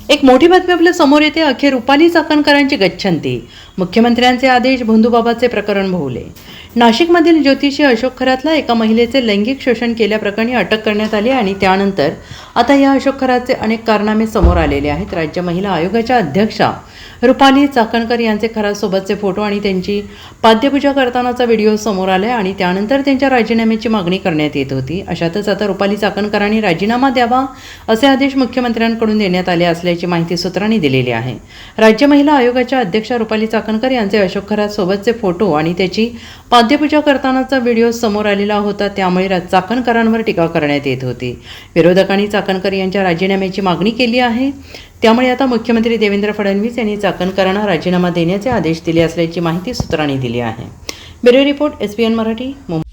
एक मोठी बातमी आपल्या समोर येते। अखेर रुपाली चाकणकरांची गच्छंती। मुख्यमंत्र्यांचे आदेश, भोंदूबाबाचे प्रकरण भोवले। नाशिकमधील ज्योतिषी अशोक खरातला एका महिलेचे लैंगिक शोषण केल्याप्रकरणी अटक करण्यात आली आणि त्यानंतर आता या अशोक खरातचे अनेक कारनामे समोर आलेले आहेत। राज्य महिला आयोगाच्या अध्यक्षा रुपाली चाकणकर यांचे खरातसोबतचे फोटो आणि त्यांची पाद्यपूजा करतानाचा व्हिडिओ समोर आले आणि त्यानंतर त्यांच्या राजीनाम्याची मागणी करण्यात येत होती। अशातच आता रुपाली चाकणकरांनी राजीनामा द्यावा असे आदेश मुख्यमंत्र्यांकडून देण्यात आले असल्याची माहिती सूत्रांनी दिलेली आहे। राज्य महिला आयोगाच्या अध्यक्षा रुपाली चाकणकर यांचे अशोक खरात सोबतचे फोटो आणि त्याची पाद्यपूजा करतानाचा व्हिडिओ समोर आलेला होता, त्यामुळे चाकणकरांवर टीका करण्यात येत होती। विरोधकांनी चाकणकर यांच्या राजीनाम्याची मागणी केली आहे, त्यामुळे आता मुख्यमंत्री देवेंद्र फडणवीस यांनी चाकणकरांना राजीनामा देण्याचे आदेश दिले असल्याची माहिती सूत्रांनी दिली आहे। Bureau report, SBN Marathi, Mumbai.